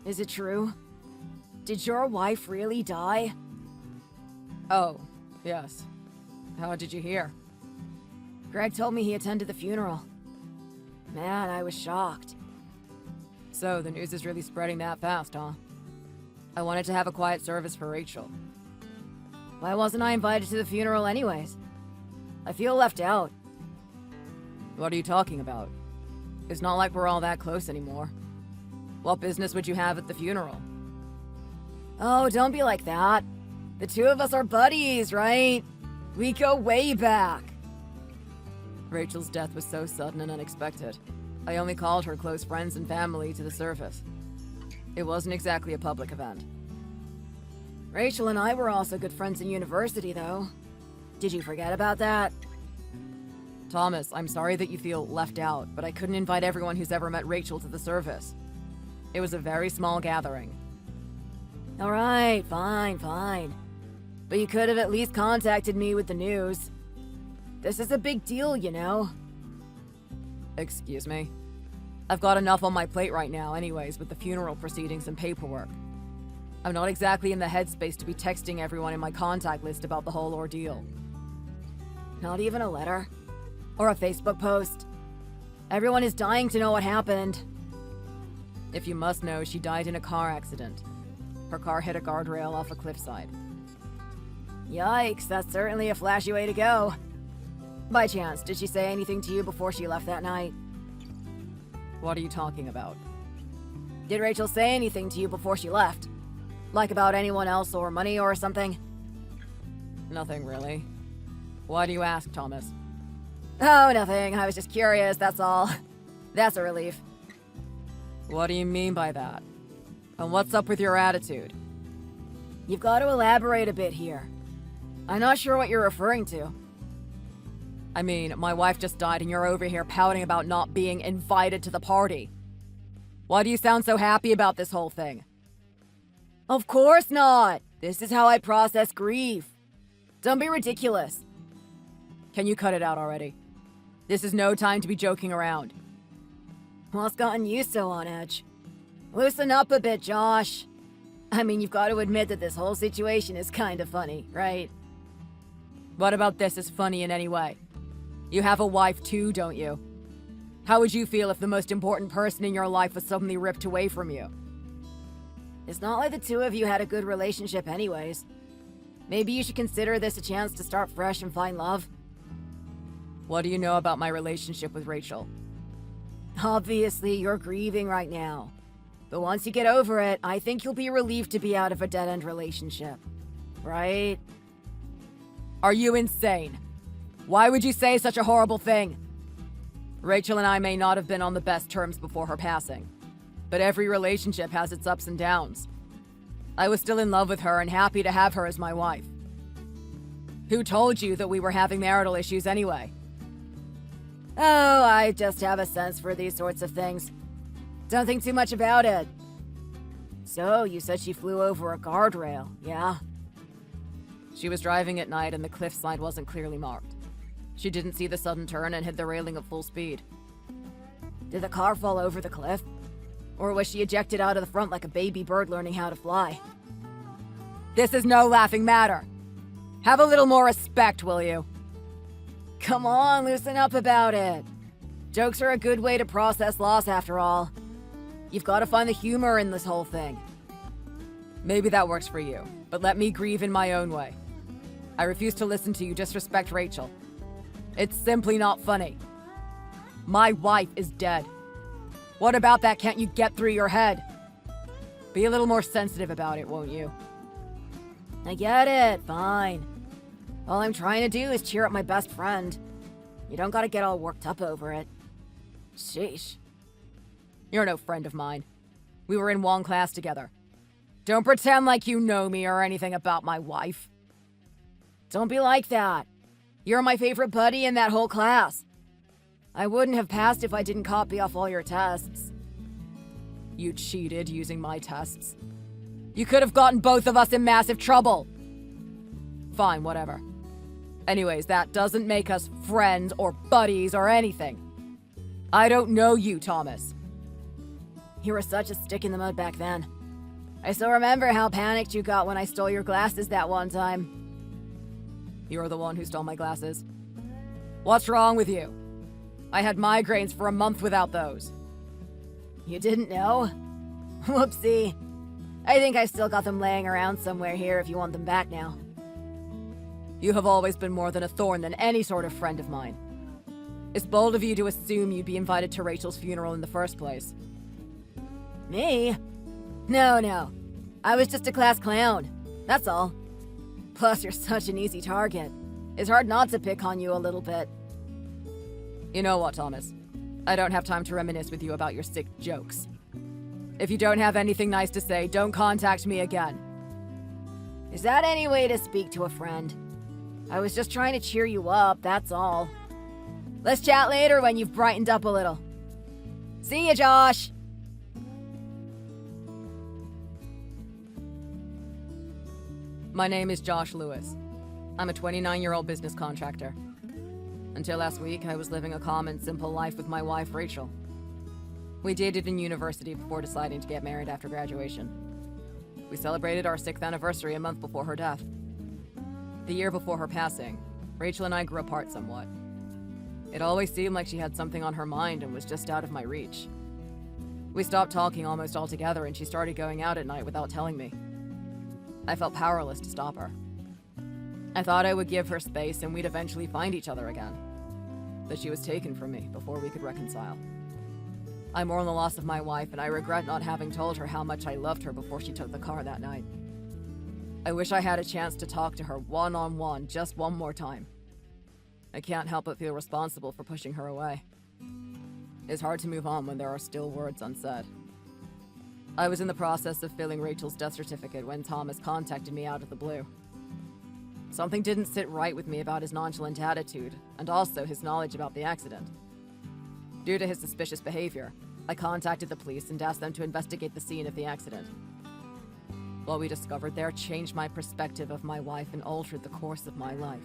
Is it true? Did your wife really die? Oh, yes. How did you hear? Greg told me he attended the funeral. Man, I was shocked. So, the news is really spreading that fast, huh? I wanted to have a quiet service for Rachel. Why wasn't I invited to the funeral anyways? I feel left out. What are you talking about? It's not like we're all that close anymore. What business would you have at the funeral? Oh, don't be like that. The two of us are buddies, right? We go way back. Rachel's death was so sudden and unexpected. I only called her close friends and family to the service. It wasn't exactly a public event. Rachel and I were also good friends in university, though. Did you forget about that? Thomas, I'm sorry that you feel left out, but I couldn't invite everyone who's ever met Rachel to the service. It was a very small gathering. Alright, fine. But you could have at least contacted me with the news. This is a big deal, you know. Excuse me? I've got enough on my plate right now anyways with the funeral proceedings and paperwork. I'm not exactly in the headspace to be texting everyone in my contact list about the whole ordeal. Not even a letter? Or a Facebook post? Everyone is dying to know what happened. If you must know, she died in a car accident. Her car hit a guardrail off a cliffside. Yikes, that's certainly a flashy way to go. By chance, did she say anything to you before she left that night? What are you talking about? Did Rachel say anything to you before she left? Like about anyone else or money or something? Nothing really. Why do you ask, Thomas? Oh, nothing. I was just curious, that's all. That's a relief. What do you mean by that? And what's up with your attitude? You've got to elaborate a bit here. I'm not sure what you're referring to. I mean, my wife just died and you're over here pouting about not being invited to the party. Why do you sound so happy about this whole thing? Of course not! This is how I process grief. Don't be ridiculous. Can you cut it out already? This is no time to be joking around. What's gotten you so on edge? Loosen up a bit, Josh. I mean, you've got to admit that this whole situation is kind of funny, right? What about this is funny in any way? You have a wife too, don't you? How would you feel if the most important person in your life was suddenly ripped away from you? It's not like the two of you had a good relationship anyways. Maybe you should consider this a chance to start fresh and find love. What do you know about my relationship with Rachel? Obviously, you're grieving right now. But once you get over it, I think you'll be relieved to be out of a dead-end relationship. Right? Are you insane? Why would you say such a horrible thing? Rachel and I may not have been on the best terms before her passing, but every relationship has its ups and downs. I was still in love with her and happy to have her as my wife. Who told you that we were having marital issues anyway? Oh, I just have a sense for these sorts of things. Don't think too much about it. So, you said she flew over a guardrail, yeah? She was driving at night and the cliffside wasn't clearly marked. She didn't see the sudden turn and hit the railing at full speed. Did the car fall over the cliff? Or was she ejected out of the front like a baby bird learning how to fly? This is no laughing matter. Have a little more respect, will you? Come on, loosen up about it. Jokes are a good way to process loss after all. You've got to find the humor in this whole thing. Maybe that works for you, but let me grieve in my own way. I refuse to listen to you disrespect Rachel. It's simply not funny. My wife is dead. What about that can't you get through your head? Be a little more sensitive about it, won't you? I get it, fine. All I'm trying to do is cheer up my best friend. You don't gotta get all worked up over it. Sheesh. You're no friend of mine. We were in one class together. Don't pretend like you know me or anything about my wife. Don't be like that. You're my favorite buddy in that whole class. I wouldn't have passed if I didn't copy off all your tests. You cheated using my tests. You could have gotten both of us in massive trouble. Fine, whatever. Anyways, that doesn't make us friends or buddies or anything. I don't know you, Thomas. You were such a stick in the mud back then. I still remember how panicked you got when I stole your glasses that one time. You're the one who stole my glasses. What's wrong with you? I had migraines for a month without those. You didn't know? Whoopsie. I think I still got them laying around somewhere here if you want them back now. You have always been more than a thorn than any sort of friend of mine. It's bold of you to assume you'd be invited to Rachel's funeral in the first place. Me? No. I was just a class clown. That's all. Plus, you're such an easy target. It's hard not to pick on you a little bit. You know what, Thomas? I don't have time to reminisce with you about your sick jokes. If you don't have anything nice to say, don't contact me again. Is that any way to speak to a friend? I was just trying to cheer you up, that's all. Let's chat later when you've brightened up a little. See ya, Josh! My name is Josh Lewis. I'm a 29-year-old business contractor. Until last week, I was living a calm and simple life with my wife, Rachel. We dated in university before deciding to get married after graduation. We celebrated our 6th anniversary a month before her death. The year before her passing, Rachel and I grew apart somewhat. It always seemed like she had something on her mind and was just out of my reach. We stopped talking almost altogether, and she started going out at night without telling me. I felt powerless to stop her. I thought I would give her space and we'd eventually find each other again. But she was taken from me before we could reconcile. I mourn the loss of my wife, and I regret not having told her how much I loved her before she took the car that night. I wish I had a chance to talk to her one-on-one just one more time. I can't help but feel responsible for pushing her away. It's hard to move on when there are still words unsaid. I was in the process of filling Rachel's death certificate when Thomas contacted me out of the blue. Something didn't sit right with me about his nonchalant attitude, and also his knowledge about the accident. Due to his suspicious behavior, I contacted the police and asked them to investigate the scene of the accident. What we discovered there changed my perspective of my wife and altered the course of my life.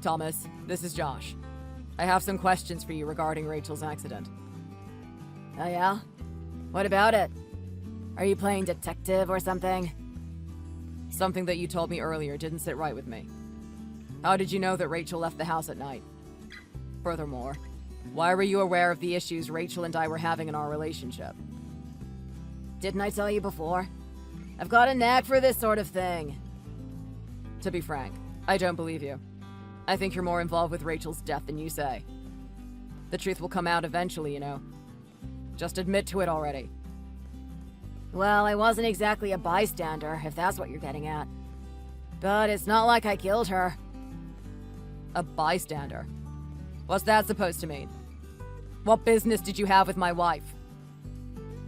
Thomas, this is Josh. I have some questions for you regarding Rachel's accident. Oh yeah? What about it? Are you playing detective or something? Something that you told me earlier didn't sit right with me. How did you know that Rachel left the house at night? Furthermore, why were you aware of the issues Rachel and I were having in our relationship? Didn't I tell you before? I've got a knack for this sort of thing. To be frank, I don't believe you. I think you're more involved with Rachel's death than you say. The truth will come out eventually, you know. Just admit to it already. Well, I wasn't exactly a bystander, if that's what you're getting at. But it's not like I killed her. A bystander? What's that supposed to mean? What business did you have with my wife?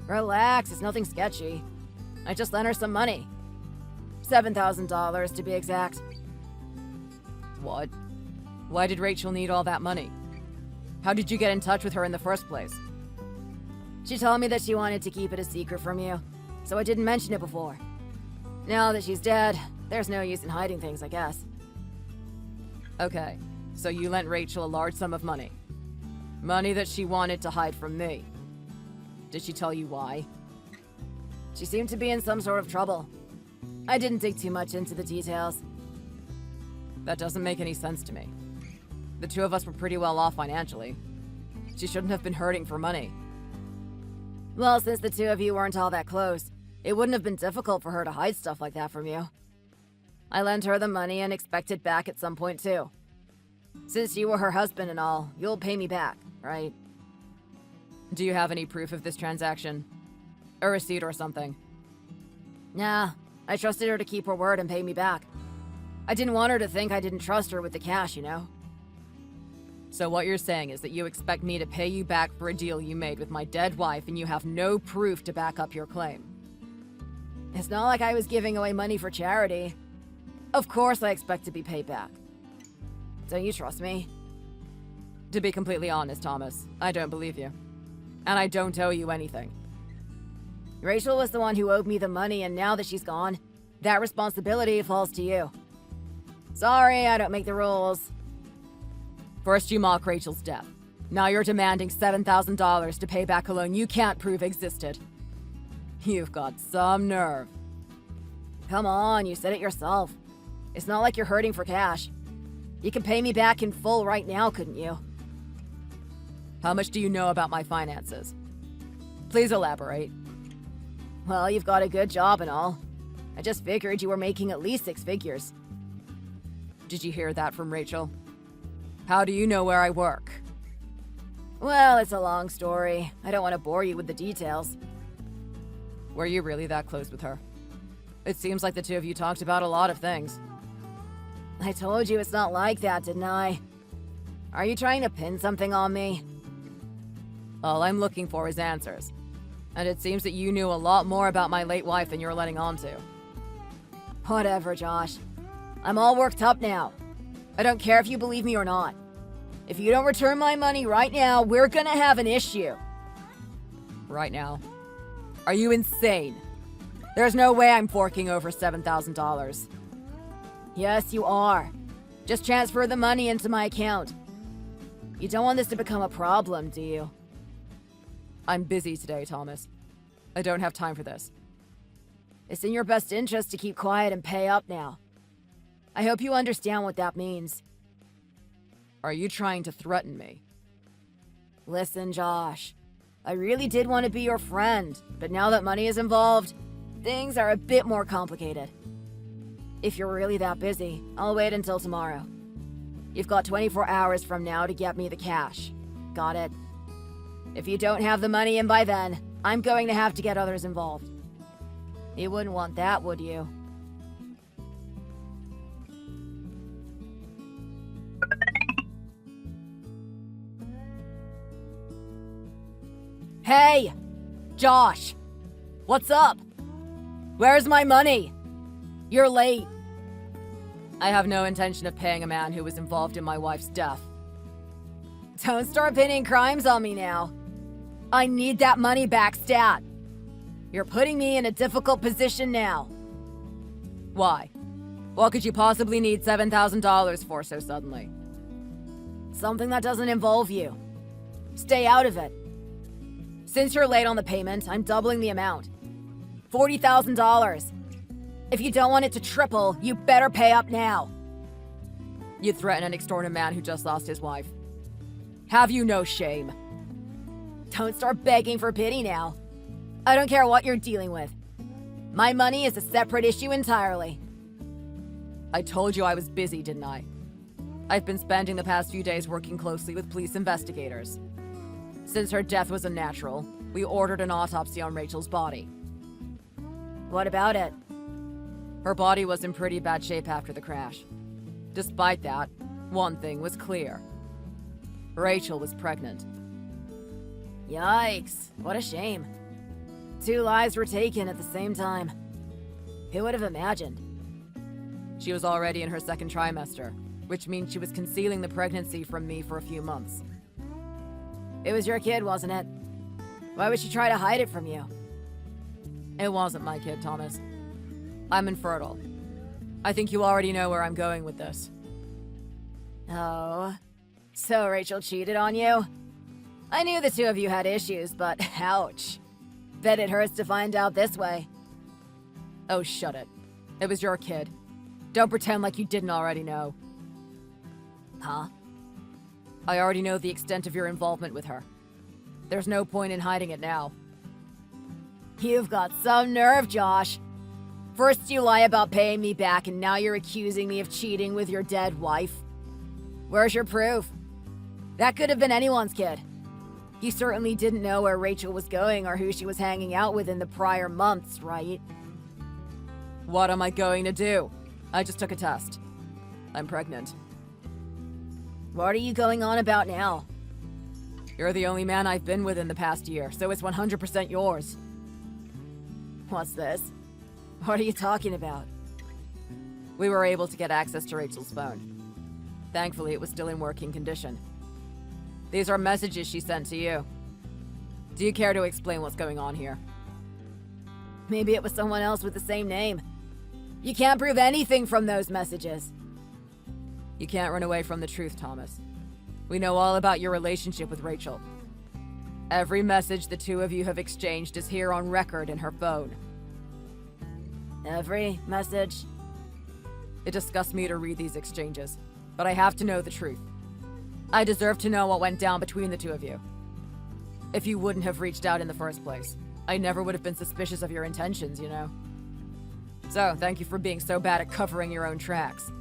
Relax, it's nothing sketchy. I just lent her some money. $7,000 to be exact. What? Why did Rachel need all that money? How did you get in touch with her in the first place? She told me that she wanted to keep it a secret from you, so I didn't mention it before. Now that she's dead, there's no use in hiding things, I guess. Okay, so you lent Rachel a large sum of money. Money that she wanted to hide from me. Did she tell you why? She seemed to be in some sort of trouble. I didn't dig too much into the details. That doesn't make any sense to me. The two of us were pretty well off financially. She shouldn't have been hurting for money. Well, since the two of you weren't all that close, it wouldn't have been difficult for her to hide stuff like that from you. I lent her the money and expected back at some point too. Since you were her husband and all, you'll pay me back, right? Do you have any proof of this transaction? A receipt or something? Nah, I trusted her to keep her word and pay me back. I didn't want her to think I didn't trust her with the cash, you know? So what you're saying is that you expect me to pay you back for a deal you made with my dead wife and you have no proof to back up your claim? It's not like I was giving away money for charity. Of course I expect to be paid back. Don't you trust me? To be completely honest, Thomas, I don't believe you. And I don't owe you anything. Rachel was the one who owed me the money, and now that she's gone, that responsibility falls to you. Sorry, I don't make the rules. First you mock Rachel's death. Now you're demanding $7,000 to pay back a loan you can't prove existed. You've got some nerve. Come on, you said it yourself. It's not like you're hurting for cash. You can pay me back in full right now, couldn't you? How much do you know about my finances? Please elaborate. Well, you've got a good job and all. I just figured you were making at least 6 figures. Did you hear that from Rachel? How do you know where I work? Well, it's a long story. I don't want to bore you with the details. Were you really that close with her? It seems like the two of you talked about a lot of things. I told you it's not like that, didn't I? Are you trying to pin something on me? All I'm looking for is answers. And it seems that you knew a lot more about my late wife than you're letting on to. Whatever, Josh. I'm all worked up now. I don't care if you believe me or not. If you don't return my money right now, we're gonna have an issue. Right now? Are you insane? There's no way I'm forking over $7,000. Yes, you are. Just transfer the money into my account. You don't want this to become a problem, do you? I'm busy today, Thomas. I don't have time for this. It's in your best interest to keep quiet and pay up now. I hope you understand what that means. Are you trying to threaten me? Listen, Josh. I really did want to be your friend, but now that money is involved, things are a bit more complicated. If you're really that busy, I'll wait until tomorrow. You've got 24 hours from now to get me the cash. Got it? If you don't have the money in by then, I'm going to have to get others involved. You wouldn't want that, would you? Hey! Josh! What's up? Where's my money? You're late. I have no intention of paying a man who was involved in my wife's death. Don't start pinning crimes on me now. I need that money back stat. You're putting me in a difficult position now. Why? What could you possibly need $7,000 for so suddenly? Something that doesn't involve you. Stay out of it. Since you're late on the payment, I'm doubling the amount. $40,000. If you don't want it to triple, you better pay up now. You threaten and extort a man who just lost his wife. Have you no shame? Don't start begging for pity now. I don't care what you're dealing with. My money is a separate issue entirely. I told you I was busy, didn't I? I've been spending the past few days working closely with police investigators. Since her death was unnatural, we ordered an autopsy on Rachel's body. What about it? Her body was in pretty bad shape after the crash. Despite that, one thing was clear. Rachel was pregnant. Yikes, what a shame. 2 lives were taken at the same time. Who would have imagined? She was already in her 2nd trimester, which means she was concealing the pregnancy from me for a few months. It was your kid, wasn't it? Why would she try to hide it from you? It wasn't my kid, Thomas. I'm infertile. I think you already know where I'm going with this. Oh, so Rachel cheated on you? I knew the two of you had issues, but ouch. Bet it hurts to find out this way. Oh, shut it. It was your kid. Don't pretend like you didn't already know. Huh? I already know the extent of your involvement with her. There's no point in hiding it now. You've got some nerve, Josh. First you lie about paying me back, and now you're accusing me of cheating with your dead wife. Where's your proof? That could have been anyone's kid. You certainly didn't know where Rachel was going or who she was hanging out with in the prior months, right? What am I going to do? I just took a test. I'm pregnant. What are you going on about now? You're the only man I've been with in the past year, so it's 100% yours. What's this? What are you talking about? We were able to get access to Rachel's phone. Thankfully, it was still in working condition. These are messages she sent to you. Do you care to explain what's going on here? Maybe it was someone else with the same name. You can't prove anything from those messages. You can't run away from the truth, Thomas. We know all about your relationship with Rachel. Every message the two of you have exchanged is here on record in her phone. Every message? It disgusts me to read these exchanges, but I have to know the truth. I deserve to know what went down between the two of you. If you wouldn't have reached out in the first place, I never would have been suspicious of your intentions, you know? So, thank you for being so bad at covering your own tracks.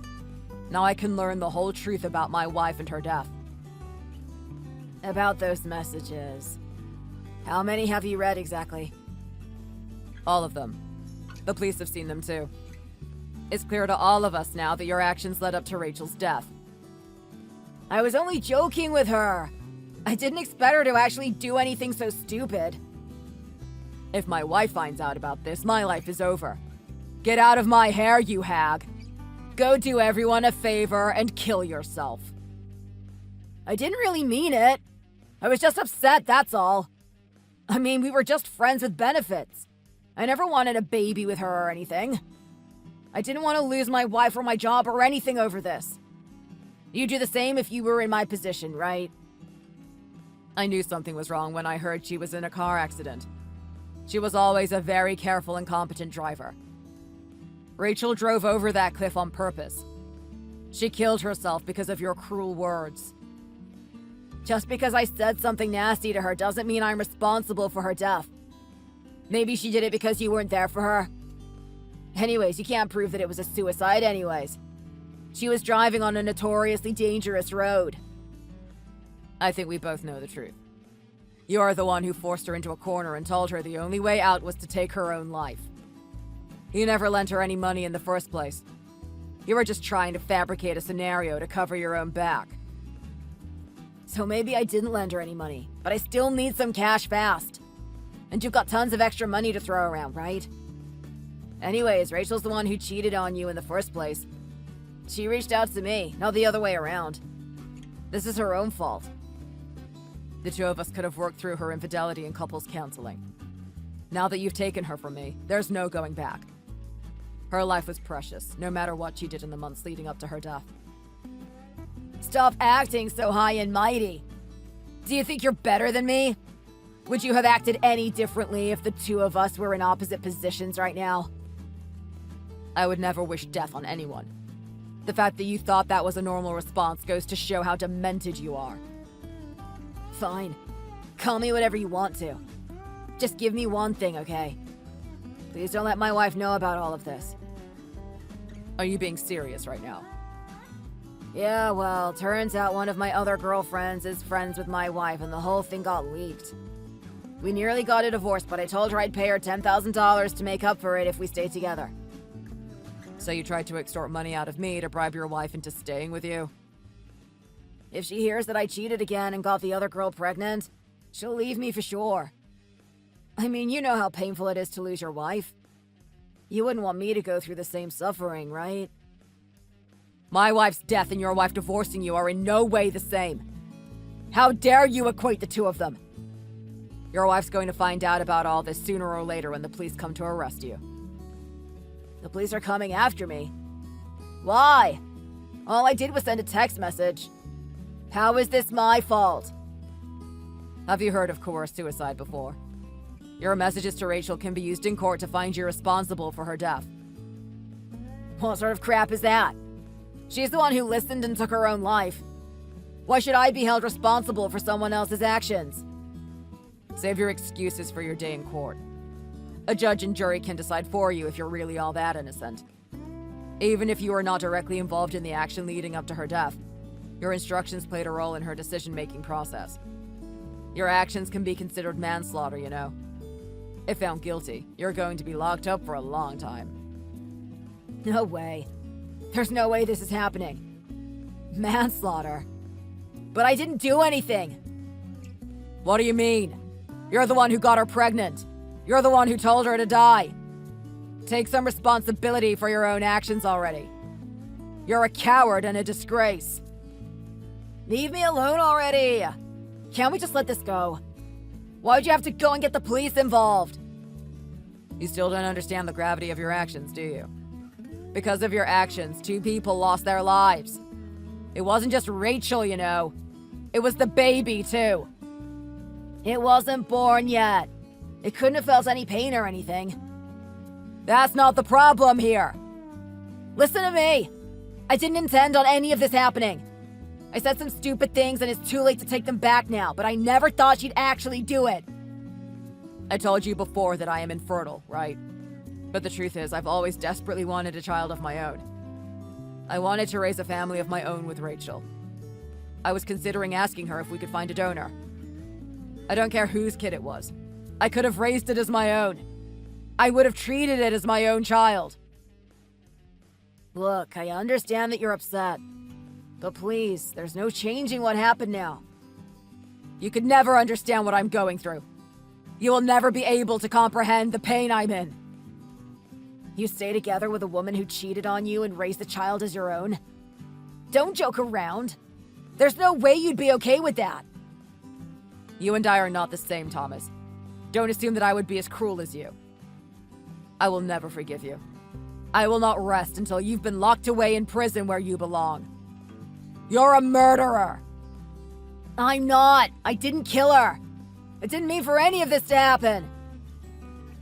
Now I can learn the whole truth about my wife and her death. About those messages. How many have you read exactly? All of them. The police have seen them too. It's clear to all of us now that your actions led up to Rachel's death. I was only joking with her. I didn't expect her to actually do anything so stupid. If my wife finds out about this, my life is over. Get out of my hair, you hag. Go do everyone a favor and kill yourself. I didn't really mean it. I was just upset, that's all. I mean, we were just friends with benefits. I never wanted a baby with her or anything. I didn't want to lose my wife or my job or anything over this. You'd do the same if you were in my position, right? I knew something was wrong when I heard she was in a car accident. She was always a very careful and competent driver. Rachel drove over that cliff on purpose. She killed herself because of your cruel words. Just because I said something nasty to her doesn't mean I'm responsible for her death. Maybe she did it because you weren't there for her. Anyways, you can't prove that it was a suicide anyways. She was driving on a notoriously dangerous road. I think we both know the truth. You're the one who forced her into a corner and told her the only way out was to take her own life. You never lent her any money in the first place. You were just trying to fabricate a scenario to cover your own back. So maybe I didn't lend her any money, but I still need some cash fast. And you've got tons of extra money to throw around, right? Anyways, Rachel's the one who cheated on you in the first place. She reached out to me, not the other way around. This is her own fault. The two of us could have worked through her infidelity in couples counseling. Now that you've taken her from me, there's no going back. Her life was precious, no matter what she did in the months leading up to her death. Stop acting so high and mighty. Do you think you're better than me? Would you have acted any differently if the two of us were in opposite positions right now? I would never wish death on anyone. The fact that you thought that was a normal response goes to show how demented you are. Fine. Call me whatever you want to. Just give me one thing, okay? Please don't let my wife know about all of this. Are you being serious right now? Yeah, well, turns out one of my other girlfriends is friends with my wife and the whole thing got leaked. We nearly got a divorce, but I told her I'd pay her $10,000 to make up for it if we stayed together. So you tried to extort money out of me to bribe your wife into staying with you? If she hears that I cheated again and got the other girl pregnant, she'll leave me for sure. I mean, you know how painful it is to lose your wife. You wouldn't want me to go through the same suffering, right? My wife's death and your wife divorcing you are in no way the same. How dare you equate the two of them? Your wife's going to find out about all this sooner or later when the police come to arrest you. The police are coming after me. Why? All I did was send a text message. How is this my fault? Have you heard of coerced suicide before? Your messages to Rachel can be used in court to find you responsible for her death. What sort of crap is that? She's the one who listened and took her own life. Why should I be held responsible for someone else's actions? Save your excuses for your day in court. A judge and jury can decide for you if you're really all that innocent. Even if you are not directly involved in the action leading up to her death, your instructions played a role in her decision-making process. Your actions can be considered manslaughter, you know. If found guilty, you're going to be locked up for a long time. No way. There's no way this is happening. Manslaughter. But I didn't do anything. What do you mean? You're the one who got her pregnant. You're the one who told her to die. Take some responsibility for your own actions already. You're a coward and a disgrace. Leave me alone already. Can't we just let this go? Why'd you have to go and get the police involved? You still don't understand the gravity of your actions, do you? Because of your actions, 2 people lost their lives. It wasn't just Rachel, you know. It was the baby, too. It wasn't born yet. It couldn't have felt any pain or anything. That's not the problem here. Listen to me. I didn't intend on any of this happening. I said some stupid things and it's too late to take them back now, but I never thought she'd actually do it. I told you before that I am infertile, right? But the truth is, I've always desperately wanted a child of my own. I wanted to raise a family of my own with Rachel. I was considering asking her if we could find a donor. I don't care whose kid it was. I could have raised it as my own. I would have treated it as my own child. Look, I understand that you're upset. But please, there's no changing what happened now. You could never understand what I'm going through. You will never be able to comprehend the pain I'm in. You stay together with a woman who cheated on you and raised the child as your own? Don't joke around. There's no way you'd be okay with that. You and I are not the same, Thomas. Don't assume that I would be as cruel as you. I will never forgive you. I will not rest until you've been locked away in prison where you belong. You're a murderer. I'm not. I didn't kill her. I didn't mean for any of this to happen.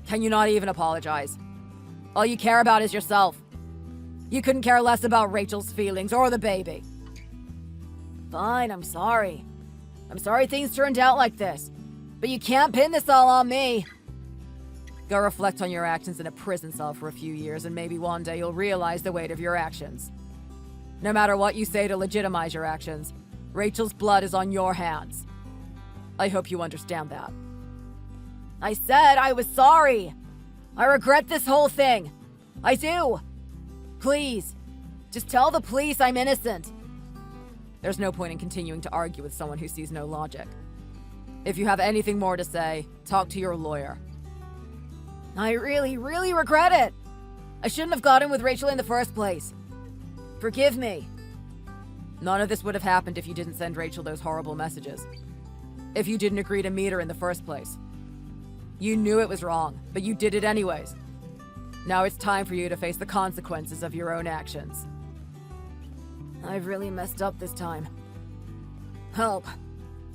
Can you not even apologize? All you care about is yourself. You couldn't care less about Rachel's feelings or the baby. Fine, I'm sorry. I'm sorry things turned out like this. But you can't pin this all on me. Go reflect on your actions in a prison cell for a few years and maybe one day you'll realize the weight of your actions. No matter what you say to legitimize your actions, Rachel's blood is on your hands. I hope you understand that. I said I was sorry. I regret this whole thing. I do. Please, just tell the police I'm innocent. There's no point in continuing to argue with someone who sees no logic. If you have anything more to say, talk to your lawyer. I really, really regret it. I shouldn't have gotten with Rachel in the first place. Forgive me. None of this would have happened if you didn't send Rachel those horrible messages. If you didn't agree to meet her in the first place. You knew it was wrong, but you did it anyways. Now it's time for you to face the consequences of your own actions. I've really messed up this time. Help.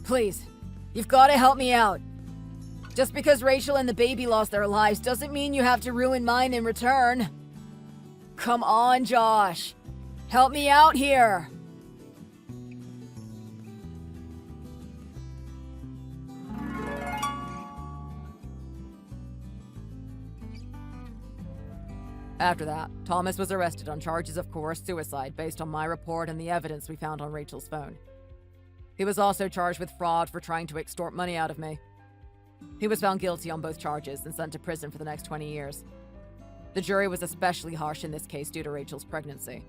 Please. You've got to help me out. Just because Rachel and the baby lost their lives doesn't mean you have to ruin mine in return. Come on, Josh. Help me out here. After that, Thomas was arrested on charges of coerced suicide based on my report and the evidence we found on Rachel's phone. He was also charged with fraud for trying to extort money out of me. He was found guilty on both charges and sent to prison for the next 20 years. The jury was especially harsh in this case due to Rachel's pregnancy.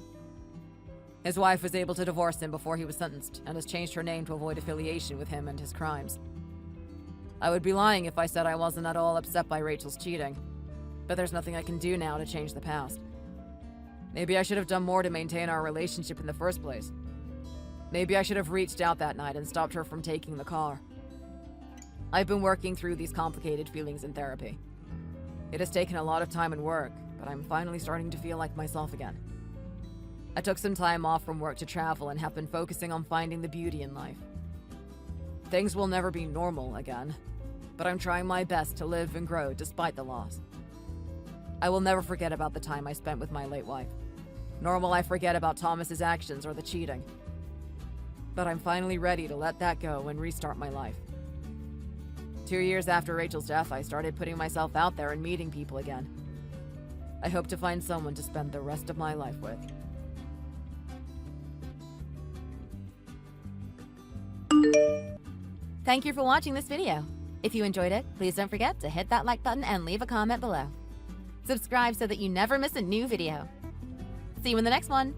His wife was able to divorce him before he was sentenced and has changed her name to avoid affiliation with him and his crimes. I would be lying if I said I wasn't at all upset by Rachel's cheating, but there's nothing I can do now to change the past. Maybe I should have done more to maintain our relationship in the first place. Maybe I should have reached out that night and stopped her from taking the car. I've been working through these complicated feelings in therapy. It has taken a lot of time and work, but I'm finally starting to feel like myself again. I took some time off from work to travel and have been focusing on finding the beauty in life. Things will never be normal again, but I'm trying my best to live and grow despite the loss. I will never forget about the time I spent with my late wife, nor will I forget about Thomas's actions or the cheating. But I'm finally ready to let that go and restart my life. 2 years after Rachel's death, I started putting myself out there and meeting people again. I hope to find someone to spend the rest of my life with. Thank you for watching this video. If you enjoyed it, please don't forget to hit that like button and leave a comment below. Subscribe so that you never miss a new video. See you in the next one.